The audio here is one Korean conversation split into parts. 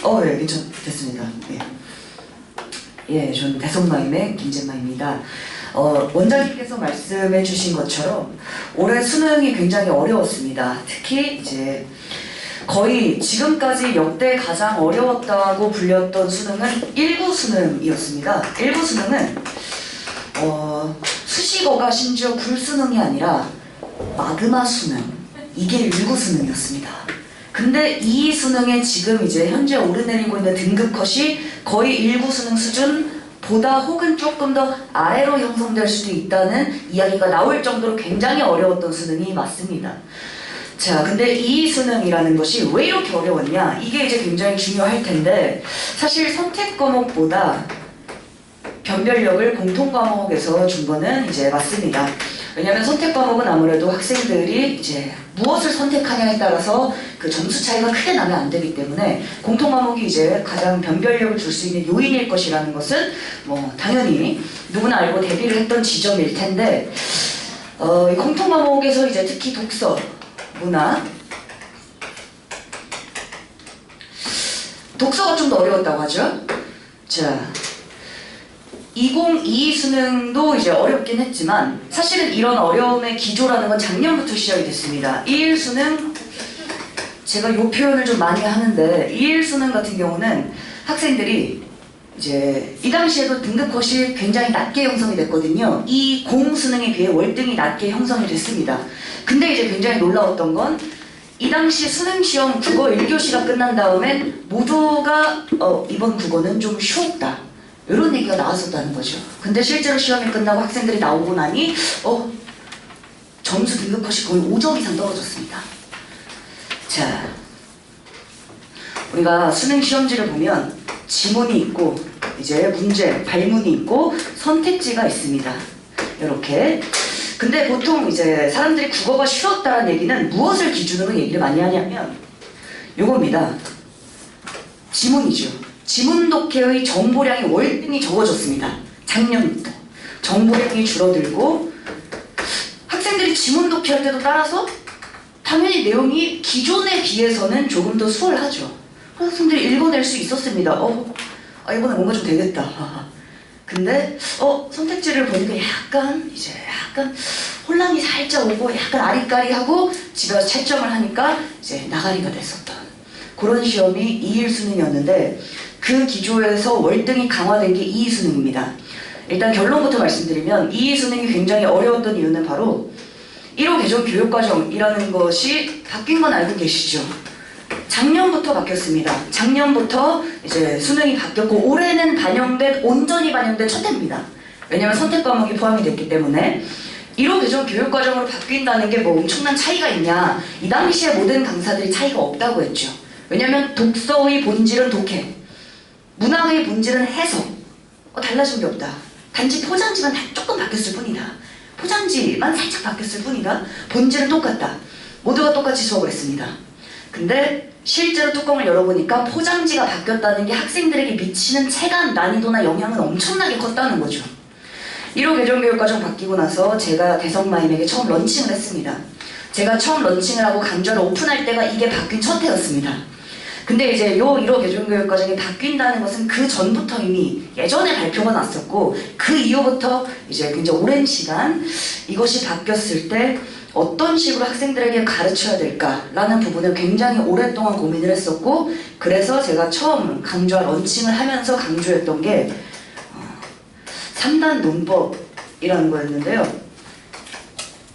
네, 됐습니다. 저는 대성마임의 김재마입니다. 원장님께서 말씀해 주신 것처럼 올해 수능이 굉장히 어려웠습니다. 특히 이제 거의 지금까지 역대 가장 어려웠다고 불렸던 수능은 1구 수능이었습니다. 1구 수능은 수식어가 심지어 불수능이 아니라 마그마 수능, 이게 1구 수능이었습니다. 근데 이 수능에 지금 이제 현재 오르내리고 있는 등급 컷이 거의 1구 수능 수준보다 혹은 조금 더 아래로 형성될 수도 있다는 이야기가 나올 정도로 굉장히 어려웠던 수능이 맞습니다. 자, 근데 이 수능이라는 것이 왜 이렇게 어려웠냐? 이게 이제 굉장히 중요할 텐데, 사실 선택 과목보다 변별력을 공통 과목에서 준 거는 이제 맞습니다. 왜냐하면 선택 과목은 아무래도 학생들이 이제 무엇을 선택하냐에 따라서 그 점수 차이가 크게 나면 안 되기 때문에 공통 과목이 이제 가장 변별력을 줄 수 있는 요인일 것이라는 것은 뭐 당연히 누구나 알고 대비를 했던 지점일 텐데, 이 공통 과목에서 이제 특히 독서, 문화, 독서가 좀 더 어려웠다고 하죠. 자, 2022 수능도 이제 어렵긴 했지만 사실은 이런 어려움의 기조라는 건 작년부터 시작이 됐습니다. 2일 수능, 제가 이 표현을 좀 많이 하는데 2일 수능 같은 경우는 학생들이 이제 이 당시에도 등급 컷이 굉장히 낮게 형성이 됐거든요. 이 공 수능에 비해 월등히 낮게 형성이 됐습니다. 근데 이제 굉장히 놀라웠던 건 이 당시 수능 시험 국어 1교시가 끝난 다음엔 모두가 이번 국어는 좀 쉬웠다, 이런 얘기가 나왔었다는 거죠. 근데 실제로 시험이 끝나고 학생들이 나오고 나니 점수 등급 컷이 거의 5점 이상 떨어졌습니다. 자, 우리가 수능 시험지를 보면 지문이 있고 이제 문제, 발문이 있고 선택지가 있습니다. 이렇게. 근데 보통 이제 사람들이 국어가 쉬웠다는 얘기는 무엇을 기준으로 얘기를 많이 하냐면 요겁니다. 지문이죠. 지문 독해의 정보량이 월등히 적어졌습니다. 작년부터. 정보량이 줄어들고 학생들이 지문 독해할 때도 따라서 당연히 내용이 기존에 비해서는 조금 더 수월하죠. 학생들이 읽어낼 수 있었습니다. 이번에 뭔가 좀 되겠다. 근데 선택지를 보니까 약간 혼란이 살짝 오고 약간 아리까리하고 집에 와서 채점을 하니까 이제 나가리가 됐었던 그런 시험이 2일 수능이었는데, 그 기조에서 월등히 강화된 게 2일 수능입니다. 일단 결론부터 말씀드리면 2일 수능이 굉장히 어려웠던 이유는 바로 1호 개정 교육과정이라는 것이 바뀐 건 알고 계시죠? 작년부터 바뀌었습니다. 작년부터 이제 수능이 바뀌었고 올해는 온전히 반영된 첫 해입니다. 왜냐하면 선택 과목이 포함이 됐기 때문에. 1호 개정 교육과정으로 바뀐다는 게 뭐 엄청난 차이가 있냐? 이 당시에 모든 강사들이 차이가 없다고 했죠. 왜냐하면 독서의 본질은 독해, 문학의 본질은 해석. 달라진 게 없다. 단지 포장지만 조금 바뀌었을 뿐이다. 포장지만 살짝 바뀌었을 뿐이다. 본질은 똑같다. 모두가 똑같이 수업을 했습니다. 근데 실제로 뚜껑을 열어보니까 포장지가 바뀌었다는 게 학생들에게 미치는 체감 난이도나 영향은 엄청나게 컸다는 거죠. 1호 개정교육과정 바뀌고 나서 제가 대성마임에게 처음 런칭을 했습니다. 제가 처음 런칭을 하고 강좌를 오픈할 때가 이게 바뀐 첫 해였습니다. 근데 이제 요 1호 개정교육과정이 바뀐다는 것은 그 전부터 이미 예전에 발표가 났었고, 그 이후부터 이제 굉장히 오랜 시간 이것이 바뀌었을 때 어떤 식으로 학생들에게 가르쳐야 될까라는 부분을 굉장히 오랫동안 고민을 했었고, 그래서 제가 처음 강좌 런칭을 하면서 강조했던 게 3단 논법이라는 거였는데요.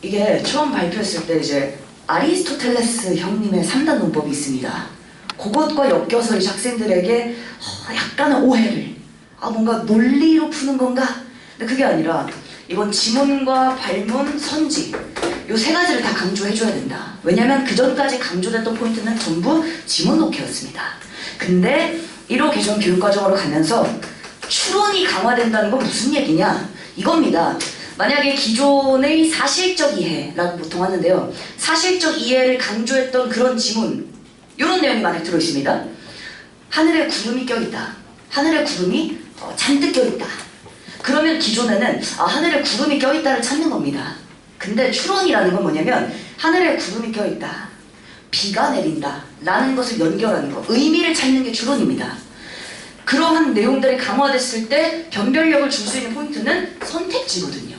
이게 처음 발표했을 때 이제 아리스토텔레스 형님의 3단 논법이 있습니다. 그것과 엮여서 이제 학생들에게 약간의 오해를, 뭔가 논리로 푸는 건가? 근데 그게 아니라 이건 지문과 발문, 선지 요 세 가지를 다 강조해줘야 된다. 왜냐면 그 전까지 강조됐던 포인트는 전부 지문 독해였습니다. 근데 1호 개정 교육과정으로 가면서 추론이 강화된다는 건 무슨 얘기냐? 이겁니다. 만약에 기존의 사실적 이해라고 보통 하는데요. 사실적 이해를 강조했던 그런 지문, 이런 내용이 많이 들어있습니다. 하늘에 구름이 껴있다. 하늘에 구름이 잔뜩 껴있다. 그러면 기존에는 하늘에 구름이 껴있다를 찾는 겁니다. 근데 추론이라는 건 뭐냐면 하늘에 구름이 껴있다, 비가 내린다 라는 것을 연결하는 것, 의미를 찾는 게 추론입니다. 그러한 내용들이 강화됐을 때 변별력을 줄 수 있는 포인트는 선택지거든요.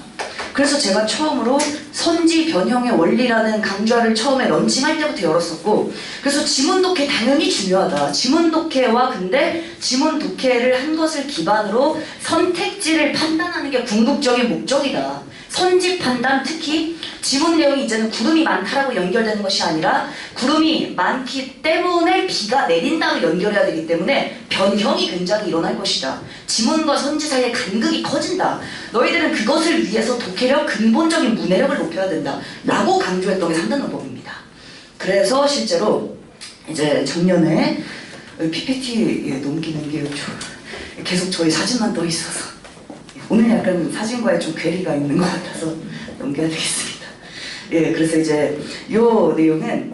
그래서 제가 처음으로 선지 변형의 원리라는 강좌를 처음에 런칭할 때부터 열었었고, 그래서 지문 독해 당연히 중요하다. 지문 독해와 근데 지문 독해를 한 것을 기반으로 선택지를 판단하는 게 궁극적인 목적이다. 선지 판단, 특히 지문 내용이 이제는 구름이 많다라고 연결되는 것이 아니라 구름이 많기 때문에 비가 내린다고 연결해야 되기 때문에 변형이 굉장히 일어날 것이다. 지문과 선지 사이의 간극이 커진다. 너희들은 그것을 위해서 독해력, 근본적인 문해력을 높여야 된다. 라고 강조했던 게 상단론법입니다. 그래서 실제로 이제 작년에 PPT에 넘기는 게 계속 저희 사진만 떠 있어서 오늘 약간 사진과의 좀 괴리가 있는 것 같아서 넘겨야 되겠습니다. 예, 그래서 이제 요 내용은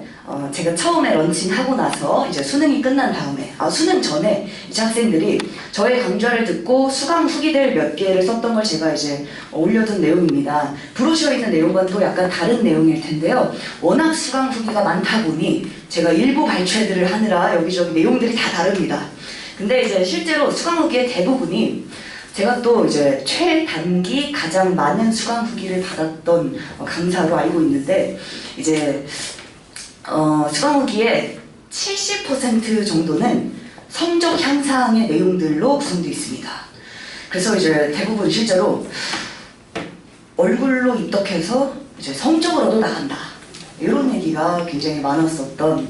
제가 처음에 런칭하고 나서 이제 수능이 끝난 다음에, 수능 전에 이제 학생들이 저의 강좌를 듣고 수강 후기들 몇 개를 썼던 걸 제가 이제 올려둔 내용입니다. 브로셔에 있는 내용과는 또 약간 다른 내용일 텐데요. 워낙 수강 후기가 많다 보니 제가 일부 발췌들을 하느라 여기저기 내용들이 다 다릅니다. 근데 이제 실제로 수강 후기의 대부분이 제가 또 이제 최단기 가장 많은 수강 후기를 받았던 강사로 알고 있는데, 이제 수강 후기의 70% 정도는 성적 향상의 내용들로 구성되어 있습니다. 그래서 이제 대부분 실제로 얼굴로 입덕해서 이제 성적으로도 나간다, 이런 얘기가 굉장히 많았었던,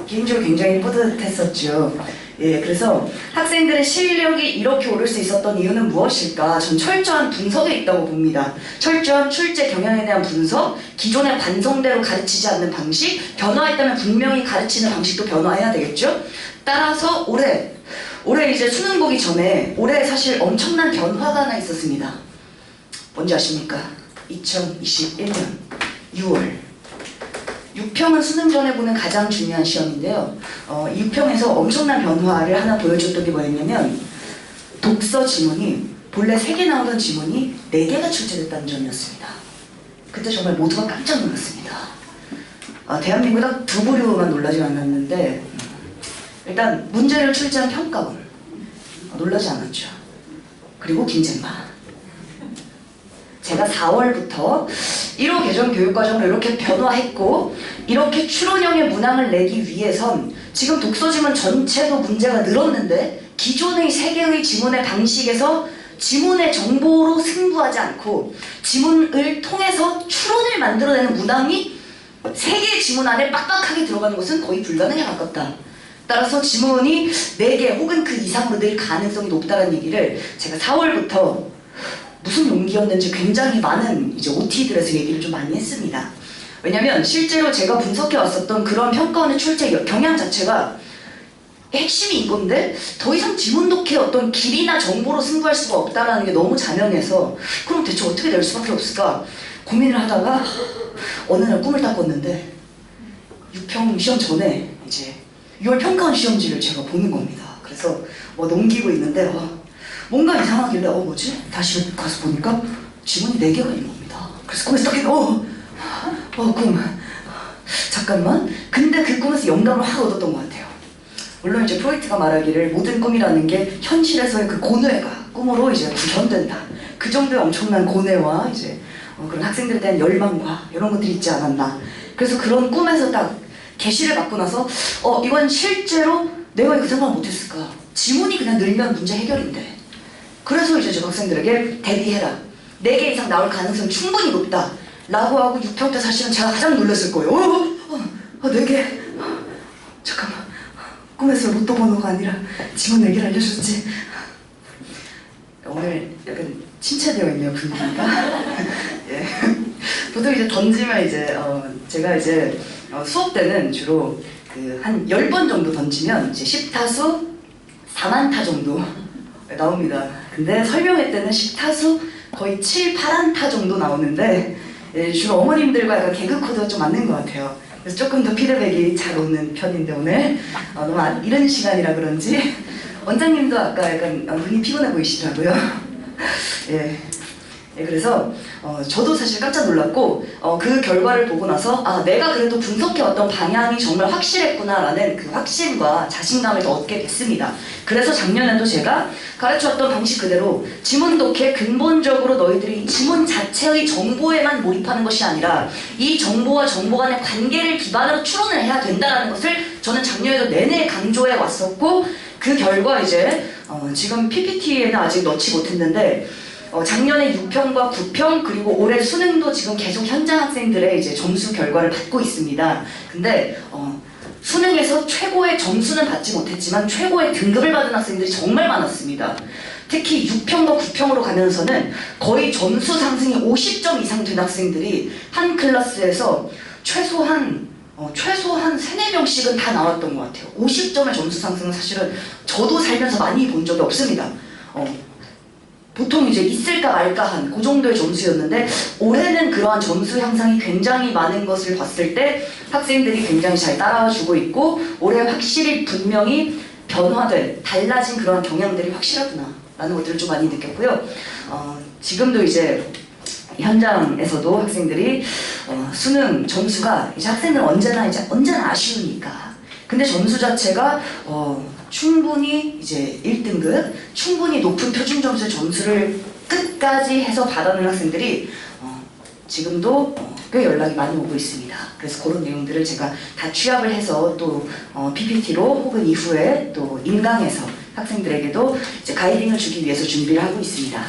개인적으로 굉장히 뿌듯했었죠. 예, 그래서 학생들의 실력이 이렇게 오를 수 있었던 이유는 무엇일까? 전 철저한 분석에 있다고 봅니다. 철저한 출제 경향에 대한 분석, 기존의 반성대로 가르치지 않는 방식, 변화했다면 분명히 가르치는 방식도 변화해야 되겠죠? 따라서 올해 이제 수능 보기 전에 올해 사실 엄청난 변화가 하나 있었습니다. 뭔지 아십니까? 2021년 6월 6평은 수능 전에 보는 가장 중요한 시험인데요. 6평에서 엄청난 변화를 하나 보여줬던 게 뭐였냐면, 독서 지문이 본래 3개 나오던 지문이 4개가 출제됐다는 점이었습니다. 그때 정말 모두가 깜짝 놀랐습니다. 대한민국에 딱 2부류만 놀라지 않았는데, 일단 문제를 출제한 평가원 놀라지 않았죠. 그리고 김쟁마. 제가 4월부터 1호 개정 교육과정을 이렇게 변화했고, 이렇게 추론형의 문항을 내기 위해선 지금 독서지문 전체도 문제가 늘었는데, 기존의 3개의 지문의 방식에서 지문의 정보로 승부하지 않고 지문을 통해서 추론을 만들어내는 문항이 3개의 지문 안에 빡빡하게 들어가는 것은 거의 불가능에 가깝다. 따라서 지문이 4개 혹은 그 이상으로 늘 가능성이 높다는 얘기를 제가 4월부터 무슨 용기였는지 굉장히 많은 이제 OT들에서 얘기를 좀 많이 했습니다. 왜냐면 실제로 제가 분석해 왔었던 그런 평가원의 출제 경향 자체가 핵심이 이건데, 더 이상 지문 독해의 어떤 길이나 정보로 승부할 수가 없다는 게 너무 잔연해서, 그럼 대체 어떻게 될 수밖에 없을까 고민을 하다가 어느 날 꿈을 딱 꿨는데, 6평 시험 전에 이제 6월 평가원 시험지를 제가 보는 겁니다. 그래서 넘기고 있는데 뭔가 이상하길래 뭐지? 다시 가서 보니까 지문이 4개가 있는 겁니다. 그래서 꿈에서 딱 꿈. 잠깐만. 근데 그 꿈에서 영감을 확 얻었던 것 같아요. 물론 이제 프로이트가 말하기를 모든 꿈이라는 게 현실에서의 그 고뇌가 꿈으로 이제 구현된다. 그 정도의 엄청난 고뇌와 이제 그런 학생들에 대한 열망과 이런 것들이 있지 않았나. 그래서 그런 꿈에서 딱 계시를 받고 나서 이건 실제로 내가 왜 그 생각을 못했을까? 지문이 그냥 늘면 문제 해결인데. 그래서 이제 저 학생들에게 대비해라. 4개 이상 나올 가능성이 충분히 높다. 라고 하고 6평 때 사실은 제가 가장 놀랐을 거예요. 4개. 잠깐만. 꿈에서 로또 번호가 아니라 지문 4개를 알려줬지. 오늘 약간 침체되어 있네요, 분위기가. 예. 보통 이제 던지면 이제 제가 이제 수업 때는 주로 한 10번 정도 던지면 이제 10타수 4만타 정도 나옵니다. 근데 설명회 때는 10타수 거의 7, 8안타 정도 나오는데, 주로 어머님들과 약간 개그 코드가 좀 맞는 것 같아요. 그래서 조금 더 피드백이 잘 오는 편인데, 오늘 너무 이른 시간이라 그런지 원장님도 아까 약간 눈이 피곤해 보이시더라고요. 예. 네, 그래서 저도 사실 깜짝 놀랐고 그 결과를 보고 나서 아, 내가 그래도 분석해왔던 방향이 정말 확실했구나라는 그 확신과 자신감을 더 얻게 됐습니다. 그래서 작년에도 제가 가르쳐왔던 방식 그대로 지문 독해 근본적으로 너희들이 지문 자체의 정보에만 몰입하는 것이 아니라 이 정보와 정보 간의 관계를 기반으로 추론을 해야 된다는 것을 저는 작년에도 내내 강조해 왔었고, 그 결과 이제 지금 PPT에는 아직 넣지 못했는데 작년에 6평과 9평 그리고 올해 수능도 지금 계속 현장 학생들의 이제 점수 결과를 받고 있습니다. 근데 수능에서 최고의 점수는 받지 못했지만 최고의 등급을 받은 학생들이 정말 많았습니다. 특히 6평과 9평으로 가면서는 거의 점수 상승이 50점 이상 된 학생들이 한 클래스에서 최소한 3, 4명씩은 다 나왔던 것 같아요. 50점의 점수 상승은 사실은 저도 살면서 많이 본 적이 없습니다. 보통 이제 있을까 말까 한 그 정도의 점수였는데 올해는 그러한 점수 향상이 굉장히 많은 것을 봤을 때 학생들이 굉장히 잘 따라와주고 있고, 올해 확실히 분명히 변화된 달라진 그러한 경향들이 확실하구나 라는 것들을 좀 많이 느꼈고요. 지금도 이제 현장에서도 학생들이 수능 점수가 이제 학생들은 언제나 아쉬우니까, 근데 점수 자체가 충분히 이제 1등급, 충분히 높은 표준 점수의 점수를 끝까지 해서 받아낸 학생들이 지금도 꽤 연락이 많이 오고 있습니다. 그래서 그런 내용들을 제가 다 취합을 해서 또 PPT로 혹은 이후에 또 인강에서 학생들에게도 이제 가이딩을 주기 위해서 준비를 하고 있습니다.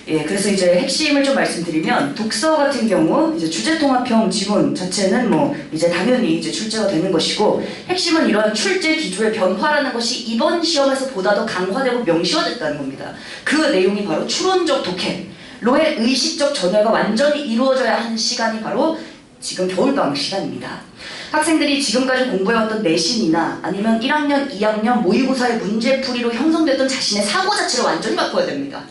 예, 그래서 이제 핵심을 좀 말씀드리면, 독서 같은 경우 이제 주제통합형 지문 자체는 뭐 이제 당연히 이제 출제가 되는 것이고, 핵심은 이런 출제 기조의 변화라는 것이 이번 시험에서 보다 더 강화되고 명시화됐다는 겁니다. 그 내용이 바로 추론적 독해로의 의식적 전환가 완전히 이루어져야 하는 시간이 바로 지금 겨울방학 시간입니다. 학생들이 지금까지 공부해왔던 내신이나 아니면 1학년, 2학년 모의고사의 문제풀이로 형성됐던 자신의 사고 자체를 완전히 바꿔야 됩니다.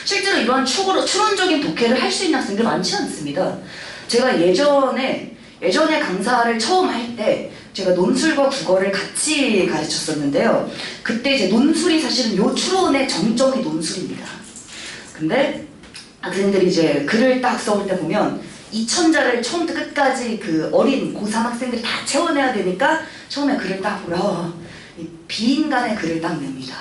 실제로 이러한 추론적인 독해를 할 수 있는 학생들 많지 않습니다. 제가 예전에 강사를 처음 할 때 제가 논술과 국어를 같이 가르쳤었는데요. 그때 이제 논술이 사실은 요 추론의 정점이 논술입니다. 근데 학생들이 이제 글을 딱 써올 때 보면 2000자를 처음부터 끝까지 그 어린 고3 학생들이 다 채워내야 되니까 처음에 글을 딱 보면 비인간의 글을 딱 냅니다.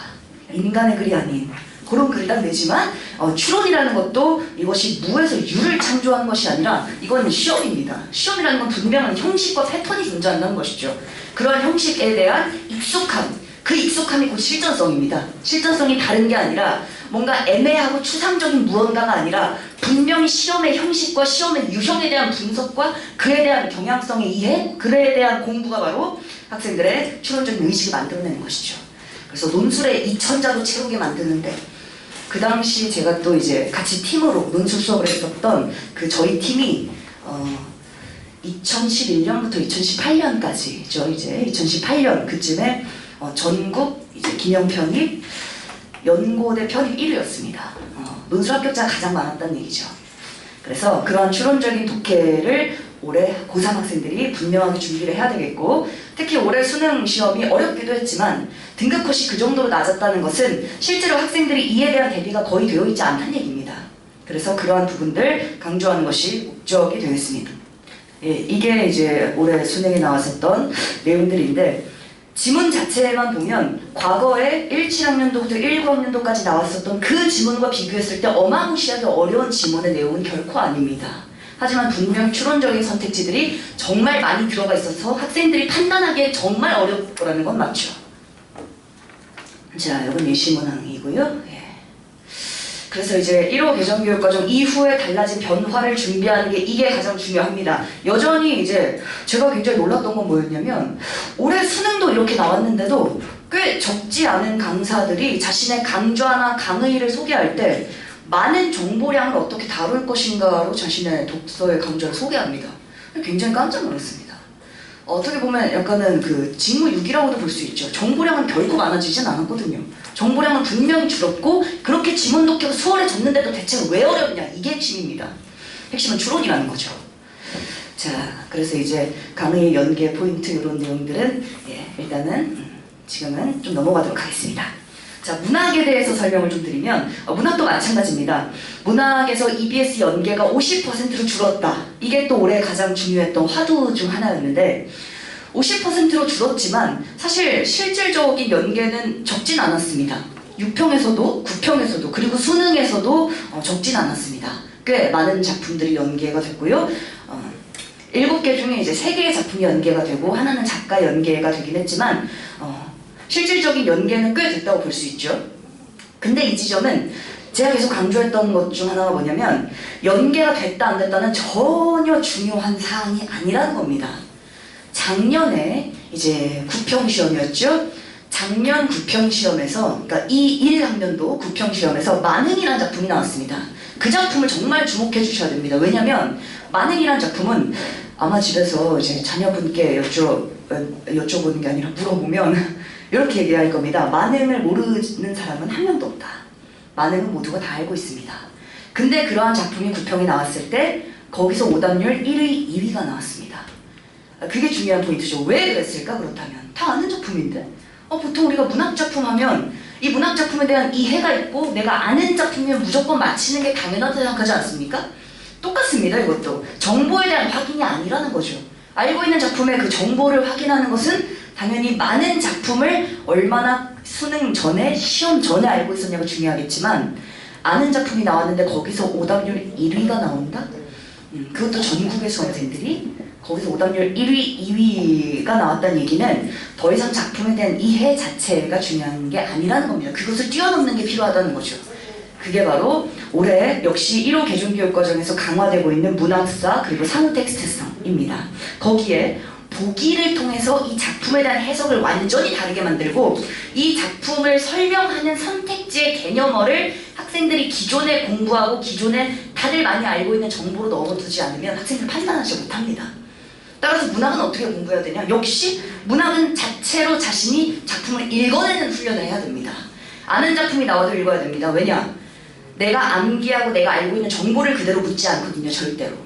인간의 글이 아닌 그런 글을 딱 내지만 추론이라는 것도 이것이 무에서 유를 창조하는 것이 아니라 이건 시험입니다. 시험이라는 건 분명한 형식과 패턴이 존재한다는 것이죠. 그러한 형식에 대한 익숙함, 그 익숙함이 곧 실전성입니다. 실전성이 다른 게 아니라 뭔가 애매하고 추상적인 무언가가 아니라 분명히 시험의 형식과 시험의 유형에 대한 분석과 그에 대한 경향성의 이해, 그에 대한 공부가 바로 학생들의 추론적인 의식을 만들어내는 것이죠. 그래서 논술에 2000자도 채우게 만드는데, 그 당시 제가 또 이제 같이 팀으로 논술 수업을 했었던 그 저희 팀이 2011년부터 2018년까지죠. 이제 2018년 그쯤에 전국 이제 기념 편입 연고대 편입 1위였습니다. 논술 합격자가 가장 많았다는 얘기죠. 그래서 그러한 추론적인 독해를 올해 고3 학생들이 분명하게 준비를 해야 되겠고, 특히 올해 수능 시험이 어렵기도 했지만 등급 컷이 그 정도로 낮았다는 것은 실제로 학생들이 이에 대한 대비가 거의 되어 있지 않다는 얘기입니다. 그래서 그러한 부분들 강조하는 것이 목적이 되겠습니다. 예, 이게 이제 올해 수능에 나왔었던 내용들인데, 지문 자체만 보면 과거에 17학년도부터 19학년도까지 나왔었던 그 지문과 비교했을 때 어마무시하게 어려운 지문의 내용은 결코 아닙니다. 하지만 분명 추론적인 선택지들이 정말 많이 들어가 있어서 학생들이 판단하기에 정말 어렵다는 건 맞죠. 자, 이건 예시문항이고요. 예. 그래서 이제 1호 개정교육과정 이후에 달라진 변화를 준비하는 게 이게 가장 중요합니다. 여전히 이제 제가 굉장히 놀랐던 건 뭐였냐면, 올해 수능도 이렇게 나왔는데도 꽤 적지 않은 강사들이 자신의 강좌나 강의를 소개할 때 많은 정보량을 어떻게 다룰 것인가로 자신의 독서의 강좌를 소개합니다. 굉장히 깜짝 놀랐습니다. 어떻게 보면 약간은 그 직무유기라고도 볼 수 있죠. 정보량은 결코 많아지진 않았거든요. 정보량은 분명히 줄었고, 그렇게 지문 독해가 수월해졌는데도 대체 왜 어렵냐, 이게 핵심입니다. 핵심은 추론이라는 거죠. 자, 그래서 이제 강의 연계 포인트 이런 내용들은 일단은 지금은 좀 넘어가도록 하겠습니다. 자, 문학에 대해서 설명을 좀 드리면 문학도 마찬가지입니다. 문학에서 EBS 연계가 50%로 줄었다. 이게 또 올해 가장 중요했던 화두 중 하나였는데 50%로 줄었지만 사실 실질적인 연계는 적진 않았습니다. 6평에서도 9평에서도 그리고 수능에서도 적진 않았습니다. 꽤 많은 작품들이 연계가 됐고요. 7개 중에 이제 3개의 작품이 연계가 되고 하나는 작가 연계가 되긴 했지만 실질적인 연계는 꽤 됐다고 볼 수 있죠. 근데 이 지점은 제가 계속 강조했던 것 중 하나가 뭐냐면 연계가 됐다 안 됐다는 전혀 중요한 사항이 아니라는 겁니다. 작년에 이제 9평 시험이었죠. 작년 9평 시험에서 그러니까 이 1학년도 9평 시험에서 만흥이라는 작품이 나왔습니다. 그 작품을 정말 주목해 주셔야 됩니다. 왜냐면 만흥이라는 작품은 아마 집에서 이제 자녀분께 여쭤보는 게 아니라 물어보면 이렇게 얘기할 겁니다. 만흥을 모르는 사람은 한 명도 없다. 만흥은 모두가 다 알고 있습니다. 근데 그러한 작품이 9평이 나왔을 때 거기서 오답률 1위, 2위가 나왔습니다. 그게 중요한 포인트죠. 왜 그랬을까? 그렇다면 다 아는 작품인데 보통 우리가 문학작품 하면 이 문학작품에 대한 이해가 있고 내가 아는 작품이면 무조건 맞히는 게 당연하다고 생각하지 않습니까? 똑같습니다. 이것도 정보에 대한 확인이 아니라는 거죠. 알고 있는 작품의 그 정보를 확인하는 것은 당연히 많은 작품을 얼마나 수능 전에, 시험 전에 알고 있었냐가 중요하겠지만 아는 작품이 나왔는데 거기서 오답률 1위가 나온다? 그것도 전국의 수험생들이 거기서 오답률 1위, 2위가 나왔다는 얘기는 더 이상 작품에 대한 이해 자체가 중요한 게 아니라는 겁니다. 그것을 뛰어넘는 게 필요하다는 거죠. 그게 바로 올해 역시 1호 개중교육과정에서 강화되고 있는 문학사 그리고 상호 텍스트성입니다. 거기에 보기를 통해서 이 작품에 대한 해석을 완전히 다르게 만들고 이 작품을 설명하는 선택지의 개념어를 학생들이 기존에 공부하고 기존에 다들 많이 알고 있는 정보로 넣어두지 않으면 학생들 판단하지 못합니다. 따라서 문학은 어떻게 공부해야 되냐? 역시 문학은 자체로 자신이 작품을 읽어내는 훈련을 해야 됩니다. 아는 작품이 나와도 읽어야 됩니다. 왜냐? 내가 암기하고 내가 알고 있는 정보를 그대로 묻지 않거든요. 절대로.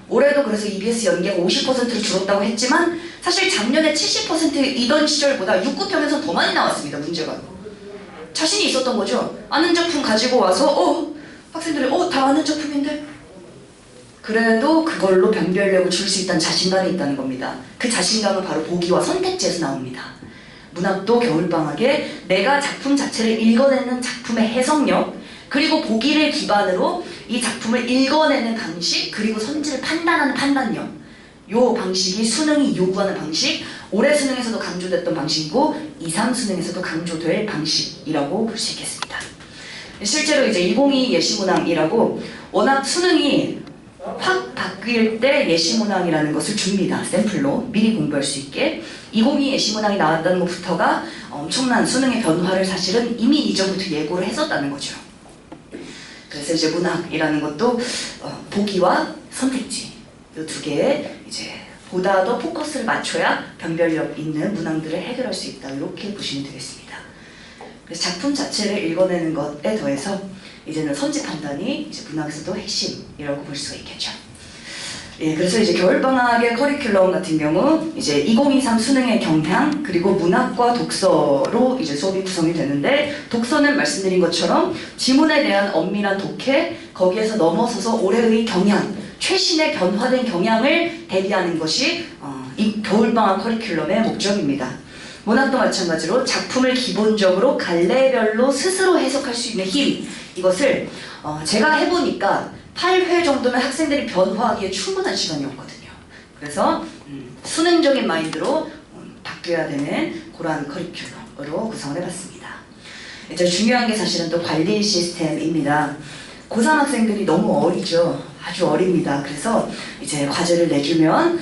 올해도 그래서 EBS 연계가 50%로 줄었다고 했지만 사실 작년에 70%이던 시절보다 6, 9평에서 더 많이 나왔습니다. 문제가. 자신이 있었던 거죠. 아는 작품 가지고 와서 학생들이 다 아는 작품인데? 그래도 그걸로 변별력을 줄 수 있다는 자신감이 있다는 겁니다. 그 자신감은 바로 보기와 선택지에서 나옵니다. 문학도 겨울방학에 내가 작품 자체를 읽어내는 작품의 해석력 그리고 보기를 기반으로 이 작품을 읽어내는 방식 그리고 선지를 판단하는 판단력 요 방식이 수능이 요구하는 방식 올해 수능에서도 강조됐던 방식이고 2, 3 수능에서도 강조될 방식이라고 볼 수 있겠습니다. 실제로 이제 2022 예시문항이라고 워낙 수능이 확 바뀔 때 예시문항이라는 것을 줍니다. 샘플로 미리 공부할 수 있게 2022 예시문항이 나왔다는 것부터가 엄청난 수능의 변화를 사실은 이미 이전부터 예고를 했었다는 거죠. 그래서 이제 문학이라는 것도 보기와 선택지 이 두 개에 이제 보다 더 포커스를 맞춰야 변별력 있는 문항들을 해결할 수 있다 이렇게 보시면 되겠습니다. 그래서 작품 자체를 읽어내는 것에 더해서 이제는 선지 판단이 이제 문학에서도 핵심이라고 볼 수가 있겠죠. 예, 그래서 이제 겨울방학의 커리큘럼 같은 경우 이제 2023 수능의 경향 그리고 문학과 독서로 이제 수업이 구성이 되는데 독서는 말씀드린 것처럼 지문에 대한 엄밀한 독해 거기에서 넘어서서 올해의 경향 최신의 변화된 경향을 대비하는 것이 이 겨울방학 커리큘럼의 목적입니다. 문학도 마찬가지로 작품을 기본적으로 갈래별로 스스로 해석할 수 있는 힘 이것을 제가 해보니까 8회 정도면 학생들이 변화하기에 충분한 시간이었거든요. 그래서 수능적인 마인드로 바뀌어야 되는 그러한 커리큘럼으로 구성을 해봤습니다. 이제 중요한 게 사실은 또 관리 시스템입니다. 고3 학생들이 너무 어리죠. 아주 어립니다. 그래서 이제 과제를 내주면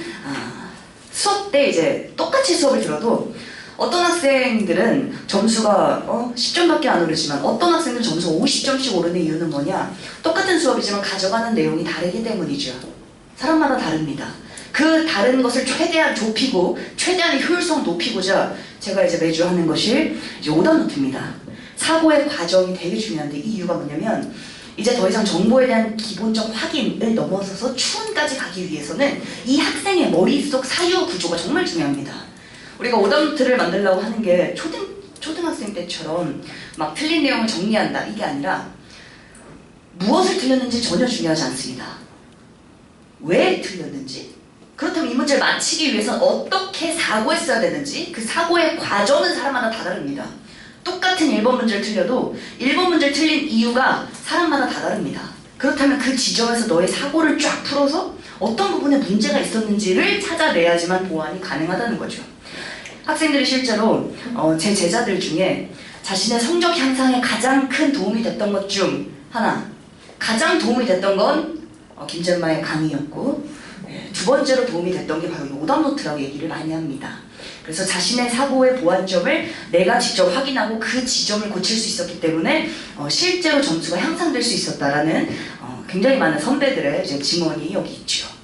수업 때 이제 똑같이 수업을 들어도 어떤 학생들은 점수가 10점밖에 안 오르지만 어떤 학생들은 점수가 50점씩 오르는 이유는 뭐냐? 똑같은 수업이지만 가져가는 내용이 다르기 때문이죠. 사람마다 다릅니다. 그 다른 것을 최대한 좁히고 최대한 효율성 높이고자 제가 이제 매주 하는 것이 이제 오답노트입니다. 사고의 과정이 되게 중요한데 이 이유가 뭐냐면 이제 더 이상 정보에 대한 기본적 확인을 넘어서서 추론까지 가기 위해서는 이 학생의 머릿속 사유 구조가 정말 중요합니다. 우리가 오답노트를 만들려고 하는 게 초등학생 때처럼 막 틀린 내용을 정리한다 이게 아니라 무엇을 틀렸는지 전혀 중요하지 않습니다. 왜 틀렸는지, 그렇다면 이 문제를 맞히기 위해서 어떻게 사고했어야 되는지, 그 사고의 과정은 사람마다 다 다릅니다. 똑같은 1번 문제를 틀려도 1번 문제를 틀린 이유가 사람마다 다 다릅니다. 그렇다면 그 지점에서 너의 사고를 쫙 풀어서 어떤 부분에 문제가 있었는지를 찾아내야지만 보완이 가능하다는 거죠. 학생들이 실제로 제 제자들 중에 자신의 성적 향상에 가장 큰 도움이 됐던 것 중 하나, 가장 도움이 됐던 건 김잼마의 강의였고, 두 번째로 도움이 됐던 게 바로 오답노트라고 얘기를 많이 합니다. 그래서 자신의 사고의 보완점을 내가 직접 확인하고 그 지점을 고칠 수 있었기 때문에 실제로 점수가 향상될 수 있었다라는 굉장히 많은 선배들의 이제 증언이 여기 있죠.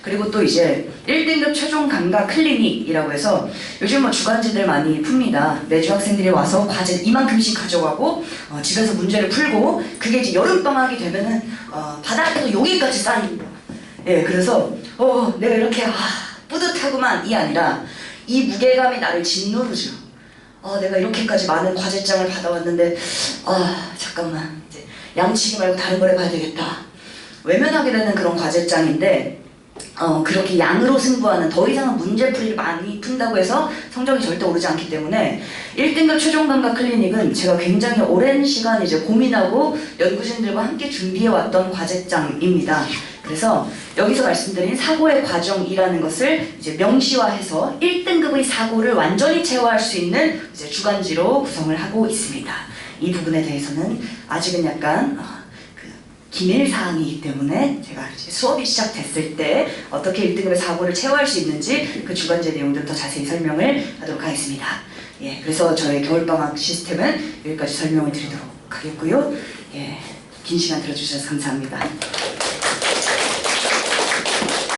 그리고 또 이제 1등급 최종 감각 클리닉이라고 해서 요즘 뭐 주간지들 많이 풉니다. 매주 학생들이 와서 과제 이만큼씩 가져가고 집에서 문제를 풀고, 그게 이제 여름방학이 되면은 바닥에도 여기까지 쌓입니다. 예, 그래서 내가 이렇게 뿌듯하구만 이 아니라 이 무게감이 나를 짓누르죠. 내가 이렇게까지 많은 과제장을 받아왔는데 잠깐만 이제 양치기 말고 다른 걸 해봐야 되겠다. 외면하게 되는 그런 과제장인데, 그렇게 양으로 승부하는, 더 이상은 문제풀이를 많이 푼다고 해서 성적이 절대 오르지 않기 때문에 1등급 최종감각 클리닉은 제가 굉장히 오랜 시간 이제 고민하고 연구진들과 함께 준비해왔던 과제장입니다. 그래서 여기서 말씀드린 사고의 과정이라는 것을 이제 명시화해서 1등급의 사고를 완전히 제어할 수 있는 이제 주간지로 구성을 하고 있습니다. 이 부분에 대해서는 아직은 약간 기밀사항이기 때문에 제가 이제 수업이 시작됐을 때 어떻게 1등급의 사고를 채워할 수 있는지 그 주간제 내용들을 더 자세히 설명을 하도록 하겠습니다. 예, 그래서 저의 겨울방학 시스템은 여기까지 설명을 드리도록 하겠고요. 예, 긴 시간 들어주셔서 감사합니다.